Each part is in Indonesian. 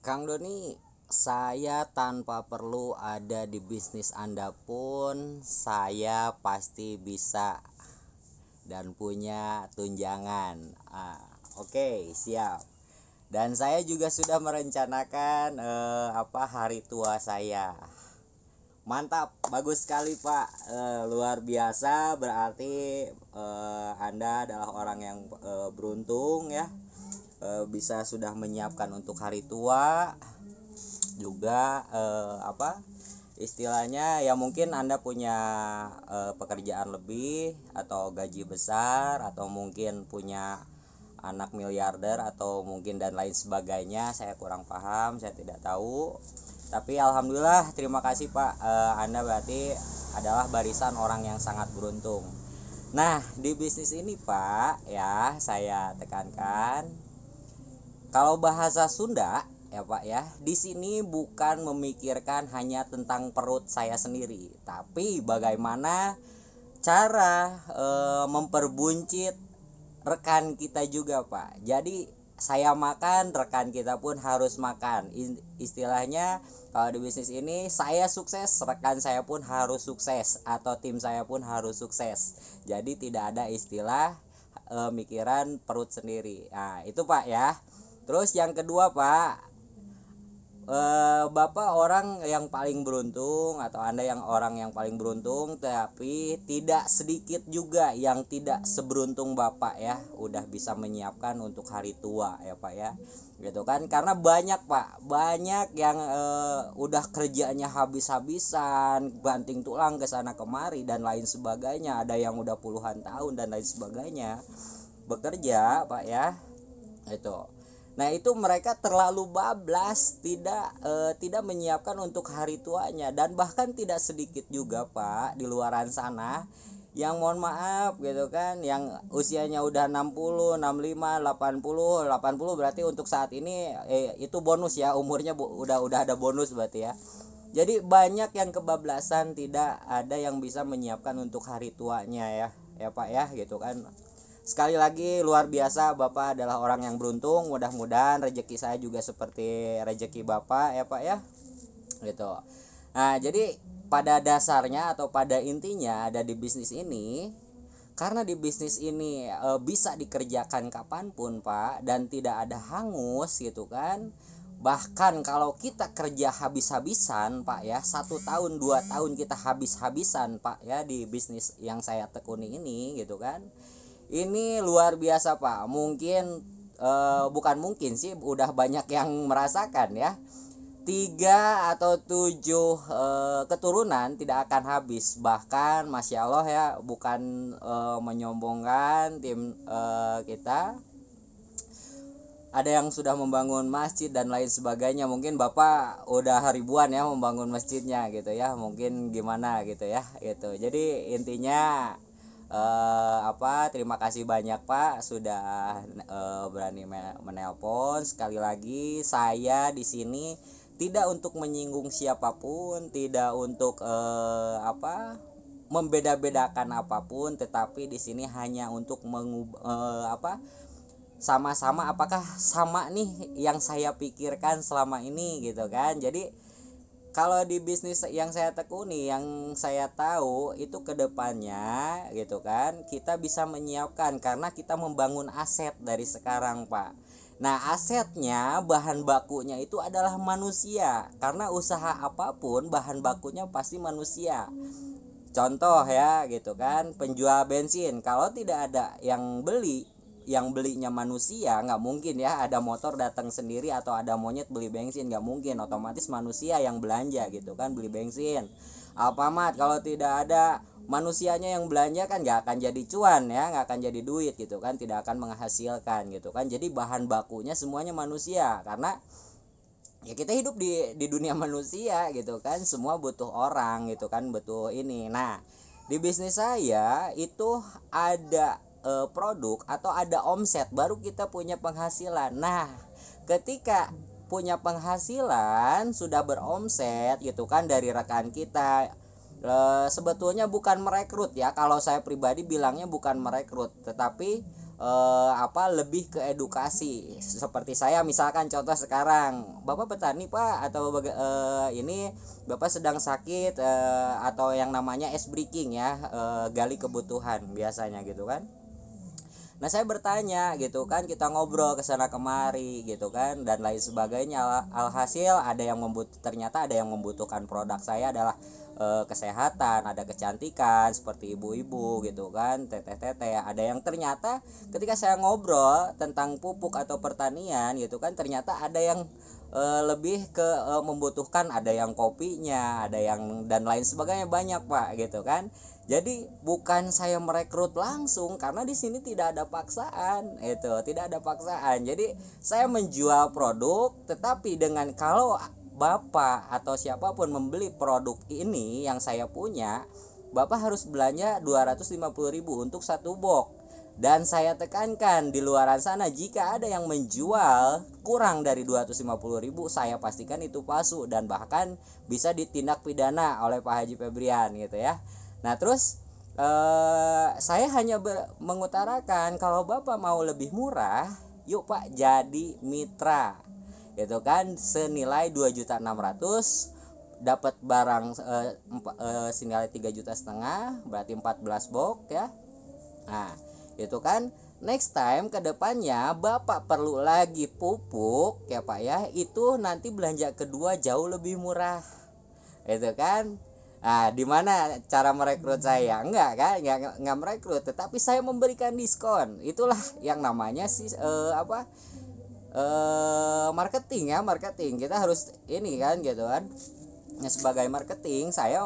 Kang Doni, saya tanpa perlu ada di bisnis Anda pun, saya pasti bisa dan punya tunjangan. Oke, siap. Dan saya juga sudah merencanakan hari tua saya. Mantap, bagus sekali Pak. Luar biasa, berarti Anda adalah orang yang beruntung ya. Bisa sudah menyiapkan untuk hari tua juga, istilahnya ya, mungkin Anda punya pekerjaan lebih atau gaji besar, atau mungkin punya anak miliarder, atau mungkin dan lain sebagainya. Saya kurang paham, saya tidak tahu, tapi alhamdulillah, terima kasih Pak. Anda berarti adalah barisan orang yang sangat beruntung. Nah, di bisnis ini Pak ya, saya tekankan, kalau bahasa Sunda ya Pak ya, di sini bukan memikirkan hanya tentang perut saya sendiri, tapi bagaimana cara memperbuncit rekan kita juga Pak. Jadi saya makan, rekan kita pun harus makan. Istilahnya kalau di bisnis ini, saya sukses, rekan saya pun harus sukses, atau tim saya pun harus sukses. Jadi tidak ada istilah mikiran perut sendiri. Nah itu Pak ya. Terus yang kedua Pak, Bapak orang yang paling beruntung, atau Anda yang orang yang paling beruntung, tapi tidak sedikit juga yang tidak seberuntung Bapak ya, udah bisa menyiapkan untuk hari tua ya Pak ya, gitu kan. Karena banyak Pak, banyak yang udah kerjanya habis-habisan, banting tulang ke sana kemari dan lain sebagainya. Ada yang udah puluhan tahun dan lain sebagainya bekerja Pak ya, itu. Nah itu mereka terlalu bablas, tidak menyiapkan untuk hari tuanya. Dan bahkan tidak sedikit juga Pak di luaran sana yang mohon maaf gitu kan, yang usianya udah 60, 65, 80, 80 berarti untuk saat ini itu bonus ya, umurnya udah ada bonus berarti ya. Jadi banyak yang kebablasan, tidak ada yang bisa menyiapkan untuk hari tuanya ya Pak ya, gitu kan. Sekali lagi luar biasa, Bapak adalah orang yang beruntung. Mudah-mudahan rezeki saya juga seperti rezeki Bapak ya Pak ya, gitu. Nah jadi pada dasarnya atau pada intinya ada di bisnis ini, karena di bisnis ini bisa dikerjakan kapanpun Pak, dan tidak ada hangus gitu kan. Bahkan kalau kita kerja habis-habisan Pak ya, 1 tahun 2 tahun kita habis-habisan Pak ya, di bisnis yang saya tekuni ini gitu kan. Ini luar biasa Pak. Mungkin bukan mungkin sih, udah banyak yang merasakan ya. 3 atau 7 keturunan tidak akan habis. Bahkan Masya Allah ya, bukan menyombongkan tim kita. Ada yang sudah membangun masjid dan lain sebagainya. Mungkin Bapak udah ribuan ya membangun masjidnya gitu ya. Mungkin gimana gitu ya. Gitu. Jadi intinya terima kasih banyak Pak sudah berani menelpon. Sekali lagi, saya di sini tidak untuk menyinggung siapapun, tidak untuk membeda-bedakan apapun, tetapi di sini hanya untuk sama-sama, apakah sama nih yang saya pikirkan selama ini gitu kan. Jadi kalau di bisnis yang saya tekuni, yang saya tahu itu kedepannya gitu kan, kita bisa menyiapkan karena kita membangun aset dari sekarang Pak. Nah asetnya, bahan bakunya itu adalah manusia, karena usaha apapun bahan bakunya pasti manusia. Contoh ya gitu kan, penjual bensin, kalau tidak ada yang beli, yang belinya manusia, nggak mungkin ya ada motor datang sendiri, atau ada monyet beli bensin, nggak mungkin. Otomatis manusia yang belanja gitu kan, beli bensin. Alfamart, kalau tidak ada manusianya yang belanja kan nggak akan jadi cuan ya, nggak akan jadi duit gitu kan, tidak akan menghasilkan gitu kan. Jadi bahan bakunya semuanya manusia, karena ya kita hidup di dunia manusia gitu kan, semua butuh orang gitu kan, butuh ini. Nah di bisnis saya itu ada produk atau ada omset, baru kita punya penghasilan. Nah ketika punya penghasilan, sudah beromset gitu kan, dari rekan kita, sebetulnya bukan merekrut ya, kalau saya pribadi bilangnya bukan merekrut, tetapi lebih ke edukasi. Seperti saya misalkan contoh sekarang, Bapak petani Pak, atau ini Bapak sedang sakit, atau yang namanya ice breaking ya, gali kebutuhan biasanya gitu kan. Nah saya bertanya gitu kan, kita ngobrol ke sana kemari gitu kan, dan lain sebagainya. Alhasil ternyata ada yang membutuhkan produk saya adalah kesehatan, ada kecantikan seperti ibu-ibu gitu kan, teteh-teteh. Ada yang ternyata ketika saya ngobrol tentang pupuk atau pertanian gitu kan, ternyata ada yang lebih ke membutuhkan, ada yang kopinya, ada yang dan lain sebagainya, banyak Pak gitu kan. Jadi bukan saya merekrut langsung, karena di sini tidak ada paksaan, tidak ada paksaan. Jadi saya menjual produk, tetapi dengan kalau Bapak atau siapapun membeli produk ini yang saya punya, Bapak harus belanja 250.000 untuk satu box. Dan saya tekankan di luaran sana, jika ada yang menjual kurang dari 250.000, saya pastikan itu palsu dan bahkan bisa ditindak pidana oleh Pak Haji Febrian gitu ya. Nah terus saya hanya mengutarakan, kalau Bapak mau lebih murah, yuk Pak jadi mitra gitu kan, senilai 2.600.000 dapat barang senilai 3,5 juta, berarti 14 box ya. Nah itu kan, next time ke depannya Bapak perlu lagi pupuk ya Pak ya, itu nanti belanja kedua jauh lebih murah itu kan. Nah, di mana cara merekrut saya? Enggak kan, enggak merekrut, tetapi saya memberikan diskon. Itulah yang namanya marketing ya, marketing. Kita harus ini kan gitu kan. Nah, sebagai marketing saya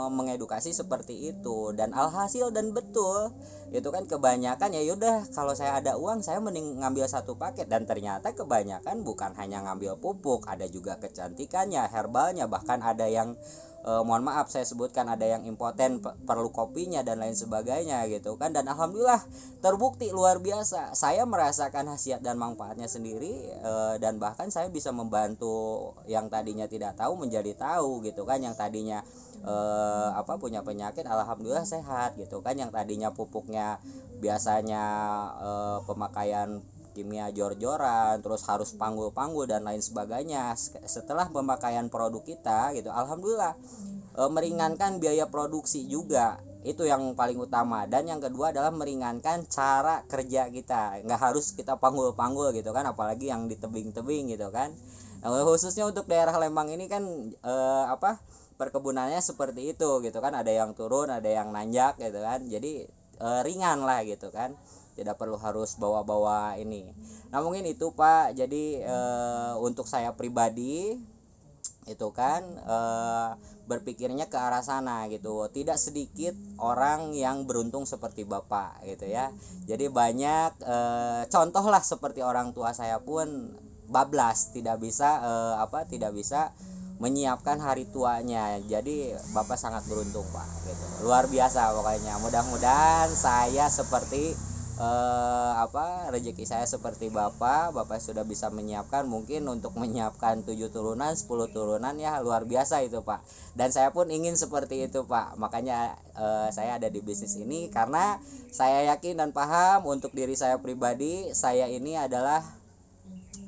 mengedukasi seperti itu, dan alhasil dan betul itu kan, kebanyakan ya yaudah, kalau saya ada uang saya mending ngambil satu paket. Dan ternyata kebanyakan bukan hanya ngambil pupuk, ada juga kecantikannya, herbalnya, bahkan ada yang mohon maaf saya sebutkan, ada yang impoten perlu kopinya dan lain sebagainya gitu kan. Dan alhamdulillah terbukti luar biasa, saya merasakan khasiat dan manfaatnya sendiri, dan bahkan saya bisa membantu yang tadinya tidak tahu menjadi tahu gitu kan, yang tadinya punya penyakit alhamdulillah sehat gitu kan, yang tadinya pupuknya biasanya pemakaian kimia jor-joran, terus harus panggul-panggul dan lain sebagainya, setelah pemakaian produk kita gitu, alhamdulillah meringankan biaya produksi juga. Itu yang paling utama. Dan yang kedua adalah meringankan cara kerja kita, nggak harus kita panggul-panggul gitu kan, apalagi yang di tebing-tebing gitu kan. Khususnya untuk daerah Lembang ini kan perkebunannya seperti itu gitu kan, ada yang turun, ada yang nanjak gitu kan, jadi ringan lah gitu kan, tidak perlu harus bawa-bawa ini. Nah mungkin itu Pak, jadi untuk saya pribadi itu kan berpikirnya ke arah sana gitu. Tidak sedikit orang yang beruntung seperti Bapak gitu ya. Jadi banyak contoh lah, seperti orang tua saya pun bablas, tidak bisa menyiapkan hari tuanya. Jadi Bapak sangat beruntung Pak gitu. Luar biasa pokoknya. Mudah-mudahan saya seperti rezeki saya seperti Bapak sudah bisa menyiapkan, mungkin untuk menyiapkan 7 turunan 10 turunan ya, luar biasa itu Pak. Dan saya pun ingin seperti itu Pak. Makanya saya ada di bisnis ini, karena saya yakin dan paham untuk diri saya pribadi, saya ini adalah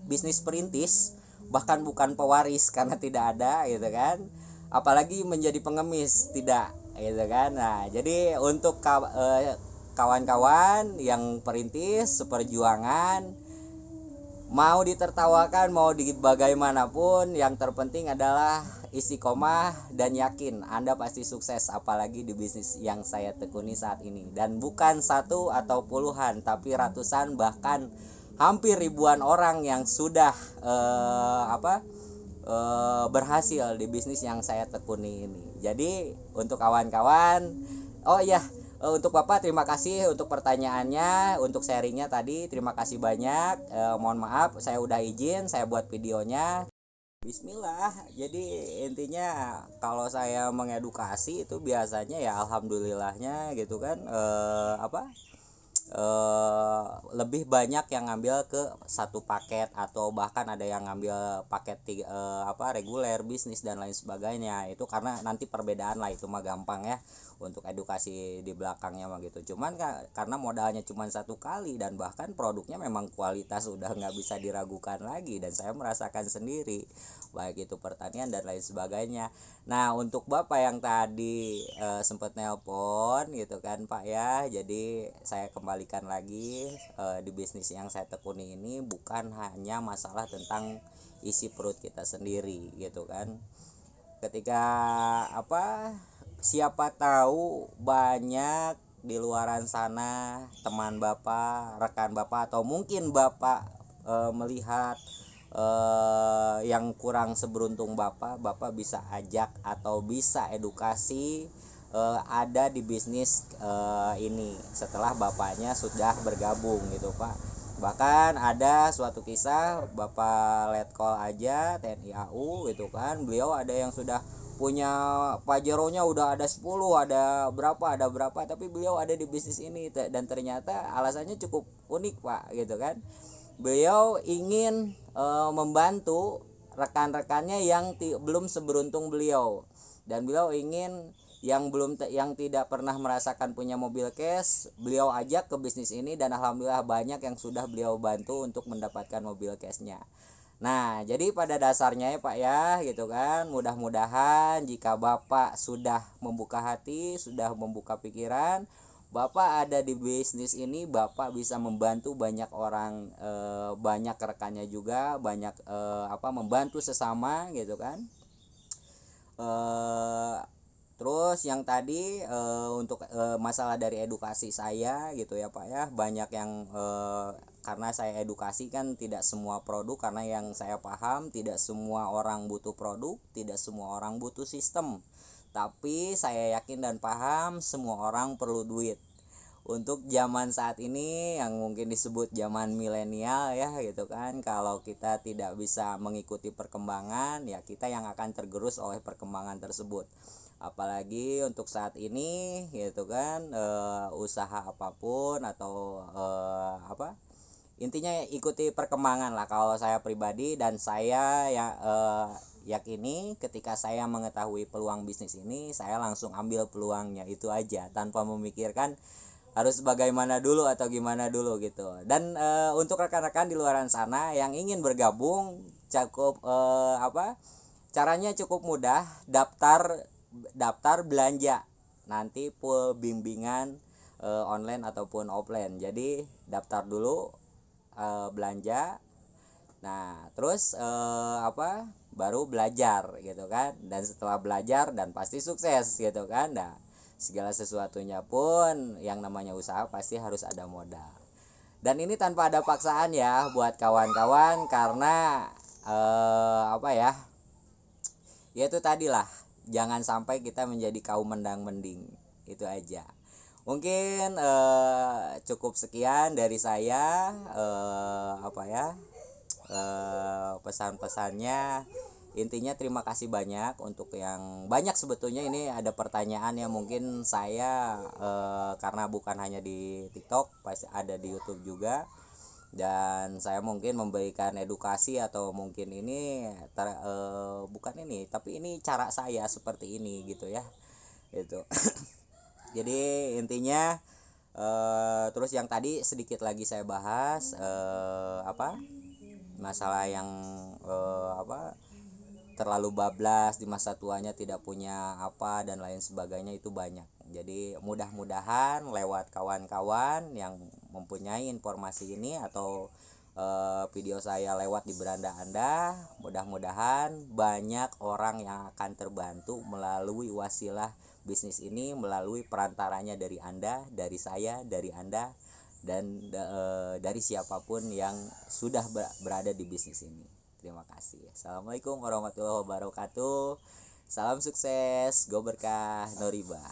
bisnis perintis, bahkan bukan pewaris karena tidak ada gitu kan, apalagi menjadi pengemis tidak gitu kan. Nah jadi untuk kawan-kawan yang perintis seperjuangan, mau ditertawakan mau di bagaimanapun, yang terpenting adalah istiqomah dan yakin Anda pasti sukses, apalagi di bisnis yang saya tekuni saat ini. Dan bukan satu atau puluhan, tapi ratusan, bahkan hampir ribuan orang yang sudah berhasil di bisnis yang saya tekuni ini. Jadi untuk kawan-kawan, untuk Bapak terima kasih untuk pertanyaannya, untuk sharingnya tadi, terima kasih banyak. Mohon maaf saya udah izin saya buat videonya. Bismillah. Jadi intinya kalau saya mengedukasi itu biasanya ya alhamdulillahnya gitu kan, lebih banyak yang ngambil ke satu paket atau bahkan ada yang ngambil paket reguler bisnis dan lain sebagainya. Itu karena nanti perbedaan lah, itu mah gampang ya untuk edukasi di belakangnya mah gitu. Cuman karena modalnya cuma satu kali dan bahkan produknya memang kualitas udah nggak bisa diragukan lagi, dan saya merasakan sendiri baik itu pertanian dan lain sebagainya. Nah, untuk Bapak yang tadi sempat nelpon gitu kan Pak ya, jadi saya kembalikan lagi, di bisnis yang saya tekuni ini bukan hanya masalah tentang isi perut kita sendiri gitu kan. Ketika siapa tahu banyak di luaran sana teman Bapak, rekan Bapak, atau mungkin Bapak melihat yang kurang seberuntung Bapak bisa ajak atau bisa edukasi ada di bisnis ini setelah Bapaknya sudah bergabung gitu Pak. Bahkan ada suatu kisah Bapak Letkol aja TNI AU gitu kan, beliau ada yang sudah punya Pajero-nya udah ada 10, ada berapa, tapi beliau ada di bisnis ini, dan ternyata alasannya cukup unik Pak gitu kan. Beliau ingin membantu rekan-rekannya yang belum seberuntung beliau, dan beliau ingin yang tidak pernah merasakan punya mobil cash, beliau ajak ke bisnis ini, dan alhamdulillah banyak yang sudah beliau bantu untuk mendapatkan mobil cashnya. Nah, jadi pada dasarnya ya Pak ya gitu kan, mudah-mudahan jika Bapak sudah membuka hati, sudah membuka pikiran, Bapak ada di bisnis ini, Bapak bisa membantu banyak orang, banyak rekannya juga, banyak membantu sesama gitu kan. Terus yang tadi untuk masalah dari edukasi saya gitu ya Pak ya, banyak yang karena saya edukasi kan tidak semua produk, karena yang saya paham tidak semua orang butuh produk, tidak semua orang butuh sistem, tapi saya yakin dan paham semua orang perlu duit. Untuk zaman saat ini yang mungkin disebut zaman milenial ya gitu kan, kalau kita tidak bisa mengikuti perkembangan ya kita yang akan tergerus oleh perkembangan tersebut. Apalagi untuk saat ini gitu kan, usaha apapun atau intinya ikuti perkembangan lah kalau saya pribadi. Dan saya yakini ketika saya mengetahui peluang bisnis ini, saya langsung ambil peluangnya itu aja tanpa memikirkan harus bagaimana dulu atau gimana dulu gitu. Dan untuk rekan-rekan di luaran sana yang ingin bergabung, cukup caranya cukup mudah, daftar belanja nanti full bimbingan online ataupun offline. Jadi daftar dulu belanja, nah terus baru belajar gitu kan, dan setelah belajar dan pasti sukses gitu kan. Nah, segala sesuatunya pun yang namanya usaha pasti harus ada modal, dan ini tanpa ada paksaan ya buat kawan-kawan, karena ya itu tadilah, jangan sampai kita menjadi kaum mendang-mending. Itu aja mungkin, cukup sekian dari saya, pesan-pesannya. Intinya terima kasih banyak untuk yang banyak. Sebetulnya ini ada pertanyaan yang mungkin saya karena bukan hanya di TikTok, pasti ada di YouTube juga, dan saya mungkin memberikan edukasi atau mungkin ini bukan ini, tapi ini cara saya seperti ini gitu ya itu. Jadi intinya terus yang tadi sedikit lagi saya bahas masalah yang terlalu bablas di masa tuanya, tidak punya apa dan lain sebagainya, itu banyak. Jadi mudah-mudahan lewat kawan-kawan yang mempunyai informasi ini atau video saya lewat di beranda Anda, mudah-mudahan banyak orang yang akan terbantu melalui wasilah bisnis ini, melalui perantaranya dari Anda, dari saya, dari Anda, dan dari siapapun yang sudah berada di bisnis ini. Terima kasih. Assalamualaikum warahmatullahi wabarakatuh. Salam sukses, go berkah, no riba.